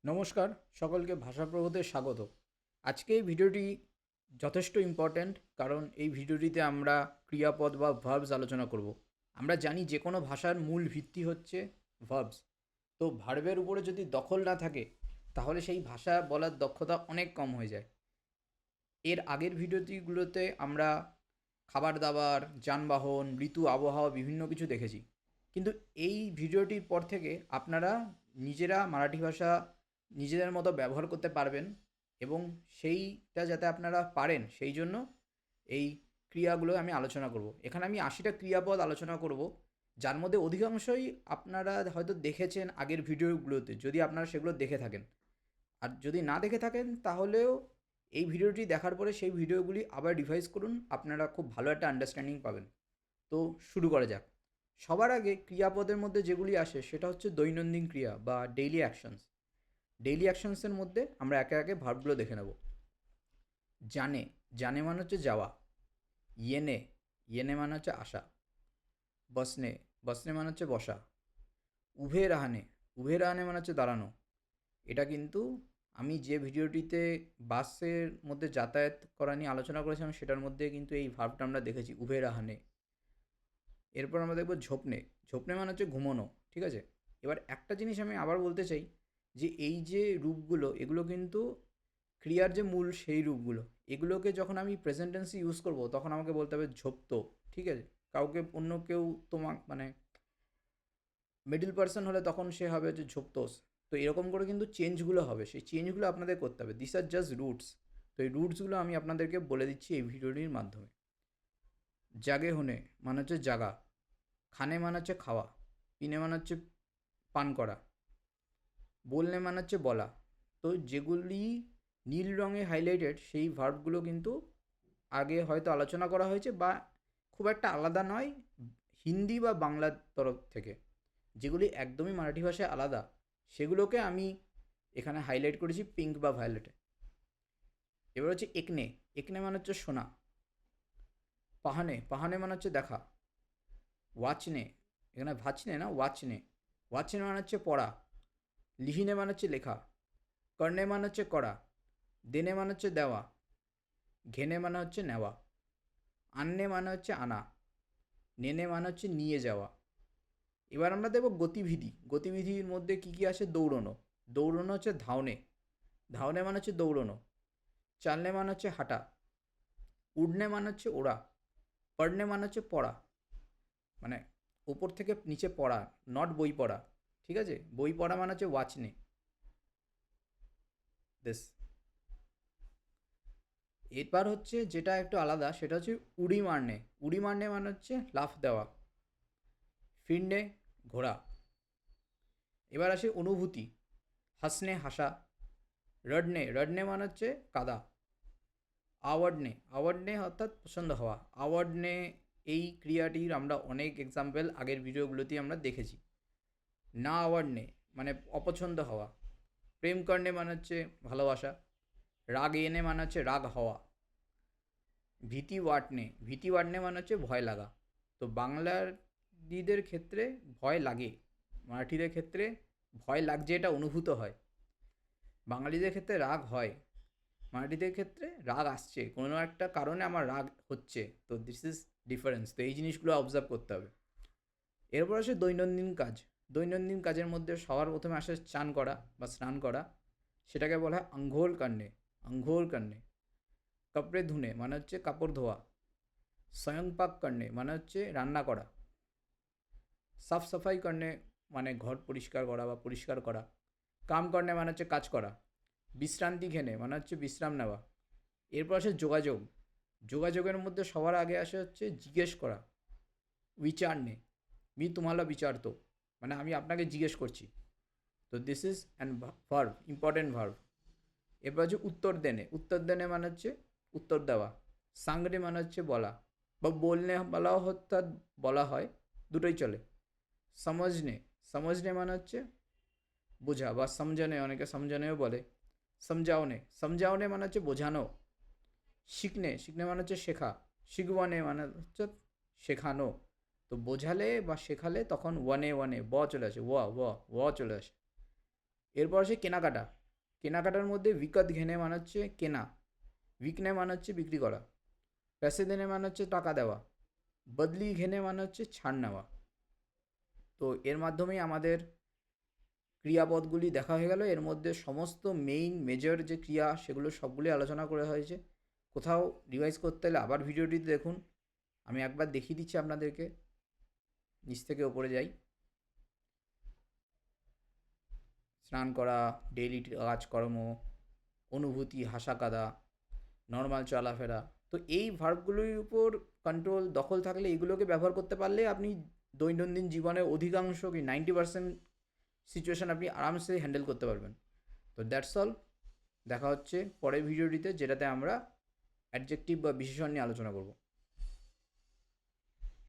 নমস্কার, সকলকে ভাষাপ্রবোধে স্বাগত। আজকে এই ভিডিওটি যথেষ্ট ইম্পর্ট্যান্ট, কারণ এই ভিডিওটিতে আমরা ক্রিয়াপদ বা ভার্বস আলোচনা করব। আমরা জানি যে কোনো ভাষার মূল ভিত্তি হচ্ছে ভার্বস। তো ভার্বের উপরে যদি দখল না থাকে তাহলে সেই ভাষা বলার দক্ষতা অনেক কম হয়ে যায়। এর আগের ভিডিওটিগুলোতে আমরা খাবার দাবার, যানবাহন, ঋতু, আবহাওয়া বিভিন্ন কিছু দেখেছি। কিন্তু এই ভিডিওটির পর থেকে আপনারা নিজেরা মারাঠি ভাষা নিজেদের মতো ব্যবহার করতে পারবেন, এবং সেইটা যাতে আপনারা পারেন সেই জন্য এই ক্রিয়াগুলো আমি আলোচনা করব। এখানে আমি ৮০টা ক্রিয়াপদ আলোচনা করব, যার মধ্যে অধিকাংশই আপনারা হয়তো দেখেছেন আগের ভিডিওগুলোতে, যদি আপনারা সেগুলো দেখে থাকেন। আর যদি না দেখে থাকেন তাহলেও এই ভিডিওটি দেখার পরে সেই ভিডিওগুলি আবার রিভাইজ করুন, আপনারা খুব ভালো একটা আন্ডারস্ট্যান্ডিং পাবেন। তো শুরু করা যাক। সবার আগে ক্রিয়াপদের মধ্যে যেগুলি আসে সেটা হচ্ছে দৈনন্দিন ক্রিয়া বা ডেইলি অ্যাকশনস। ডেইলি অ্যাকশনসের মধ্যে আমরা একে একে ভার্বগুলো দেখে নেব। জানে, জানে মানে হচ্ছে যাওয়া। ইয়েনে, ইয়েনে মানে হচ্ছে আসা। বসনে, বসনে মানে হচ্ছে বসা। উভে রাহানে, উভে রাহানে মানে হচ্ছে দাঁড়ানো। এটা কিন্তু আমি যে ভিডিওটিতে বাসের মধ্যে যাতায়াত করা নিয়ে আলোচনা করেছিলাম সেটার মধ্যে কিন্তু এই ভার্বটা আমরা দেখেছি, উভে রাহানে। এরপর আমরা দেখব ঝোপনে, ঝোপনে মানে হচ্ছে ঘুমোনো। ঠিক আছে, এবার একটা জিনিস আমি আবার বলতে চাই, যে এই যে রূপগুলো এগুলো কিন্তু ক্রিয়ার যে মূল সেই রূপগুলো, এগুলোকে যখন আমি প্রেজেন্ট টেন্সে ইউজ করব তখন আমাকে বলতে হবে ঝোপতো। ঠিক আছে, কাউকে অন্য কেউ তোমার মানে মিডল পার্সন হলে তখন সে হবে হচ্ছে ঝোপতোস। তো এরকম করে কিন্তু চেঞ্জগুলো হবে, সেই চেঞ্জগুলো আপনাদের করতে হবে। This are just roots. তো এই রুটসগুলো আমি আপনাদেরকে বলে দিচ্ছি এই ভিডিওটির মাধ্যমে। জাগে হনে মানে হচ্ছে জাগা। খানে মানে হচ্ছে খাওয়া। পিনে মানে হচ্ছে পান করা। বলনে মানে হচ্ছে বলা। তো যেগুলি নীল রঙে হাইলাইটেড সেই ভার্বগুলো কিন্তু আগে হয়তো আলোচনা করা হয়েছে, বা খুব একটা আলাদা নয় হিন্দি বা বাংলার তরফ থেকে। যেগুলি একদমই মারাঠি ভাষায় আলাদা সেগুলোকে আমি এখানে হাইলাইট করেছি পিঙ্ক বা ভায়োলেটে। এবার হচ্ছে একনে, একনে মানে হচ্ছে শোনা। পাহানে, পাহানে মানে হচ্ছে দেখা। ওয়াচনে, এখানে ভাচনে না ওয়াচনে, ওয়াচনে মানে হচ্ছে পড়া। লিহিনে মানে হচ্ছে লেখা। কর্ণে মানে হচ্ছে করা। দেনে মানে হচ্ছে দেওয়া। ঘেনে মানে হচ্ছে নেওয়া। আন্নে মানে হচ্ছে আনা। নেনে মানে হচ্ছে নিয়ে যাওয়া। এবার আমরা দেখব গতিবিধি। গতিবিধির মধ্যে কী কী আসে? দৌড়নো, দৌড়নো হচ্ছে ধাওনে, ধাওনে মানে হচ্ছে দৌড়নো। চালনে মানে হচ্ছে হাঁটা। উড়নে মানে হচ্ছে ওড়া। পড়নে মানে হচ্ছে পড়া, মানে ওপর থেকে নিচে পড়া, নট বই পড়া। ঠিক আছে, বই পড়া মানে হচ্ছে ওয়াচনে। দিস। এবার হচ্ছে যেটা একটু আলাদা সেটা হচ্ছে উড়ি মারনে। উড়ি মারনে মানে হচ্ছে লাফ দেওয়া। ফিরনে ঘোড়া। এবার আসে অনুভূতি। হাসনে হাসা। রডনে, রডনে মানে হচ্ছে কাদা। আওয়ার্ডনে, আওয়ার্ডনে অর্থাৎ পছন্দ হওয়া। আওয়ার্ডনে এই ক্রিয়াটির আমরা অনেক এক্সাম্পল আগের ভিডিওগুলোতেই আমরা দেখেছি। না আওয়ার্ডনে মানে অপছন্দ হওয়া। প্রেম কর্ণে মানে হচ্ছে ভালোবাসা। রাগ এনে মানে হচ্ছে রাগ হওয়া। ভীতি ওয়াটনে, ভীতি ওয়াটনে মানে হচ্ছে ভয় লাগা। তো বাংলার ক্ষেত্রে ভয় লাগে, মারাঠিদের ক্ষেত্রে ভয় লাগছে এটা অনুভূত হয়। বাঙালিদের ক্ষেত্রে রাগ হয়, মারাঠিদের ক্ষেত্রে রাগ আসছে, কোনো একটা কারণে আমার রাগ হচ্ছে। তো দিস ইজ ডিফারেন্স। তো এই জিনিসগুলো অবজার্ভ করতে হবে। এরপর আসে দৈনন্দিন কাজ। দৈনন্দিন কাজের মধ্যে সবার প্রথমে আসে চান করা বা স্নান করা, সেটাকে বলা হয় আঙ্ঘোল কান্নে, আঙ্ঘোল কান্নে। কাপড়ে ধুনে মানে হচ্ছে কাপড় ধোয়া। স্বয়ংপাক কান্নে মানে হচ্ছে রান্না করা। সাফ সাফাই কান্নে মানে ঘর পরিষ্কার করা বা পরিষ্কার করা। কাম কর্ণে মানে হচ্ছে কাজ করা। বিশ্রান্তি ঘেনে মানে হচ্ছে বিশ্রাম নেওয়া। এরপর আসে যোগাযোগ। যোগাযোগের মধ্যে সবার আগে আসে হচ্ছে জিজ্ঞেস করা। विचारणे, मी तुम्हाला विचारतो মানে আমি আপনাকে জিজ্ঞেস করছি। তো this is and verb, important verb. এরপর হচ্ছে উত্তর দেনে, উত্তর দেনে মানে হচ্ছে উত্তর দেওয়া। সাংরে মানে হচ্ছে বলা বা বলনে বলা অর্থাৎ বলা হয়, দুটোই চলে। সমঝনে, সমঝনে মানে হচ্ছে বোঝা বা সমঝানে, অনেকে সমঝানেও বলে। সমঝাওনে, সমঝাওনে মানে হচ্ছে বোঝানো। শিখনে, শিখনে মানে হচ্ছে শেখা। শিখওয়ানে মানে হচ্ছে শেখানো। তো বোঝালে বা শেখালে তখন ওয়ানে ওয়ানে ব চলে আসে, ওয়া ওয়া ওয়া চলে আসে। এরপর আসে কেনাকাটা। কেনাকাটার মধ্যে বিকত ঘেনে মানে হচ্ছে কেনা, বিকনে মানে হচ্ছে বিক্রি করা, প্যাসে দেনে মানে হচ্ছে টাকা দেওয়া, বদলি ঘেনে মানে হচ্ছে ছাড় নেওয়া। তো এর মাধ্যমেই আমাদের ক্রিয়াপদগুলি দেখা হয়ে গেল। এর মধ্যে সমস্ত মেজর যে ক্রিয়া সেগুলো সবগুলি আলোচনা করা হয়েছে। কোথাও রিভাইজ করতে হলে আবার ভিডিওটিতে দেখুন। আমি একবার দেখিয়ে দিচ্ছি আপনাদেরকে, নিচ থেকে ওপরে যাই। স্নান করা, ডেইলি কাজকর্ম, অনুভূতি, হাসা কাঁদা, নর্মাল চলাফেরা। তো এই ভার্বগুলির উপর কন্ট্রোল দখল থাকলে, এগুলোকে ব্যবহার করতে পারলে আপনি দৈনন্দিন জীবনে অধিকাংশ কি 90% সিচুয়েশান আপনি আরামসে হ্যান্ডেল করতে পারবেন। তো দ্যাটস অল। দেখা হচ্ছে পরের ভিডিওটিতে, যেটাতে আমরা অ্যাডজেক্টিভ বা বিশেষণ নিয়ে আলোচনা করব।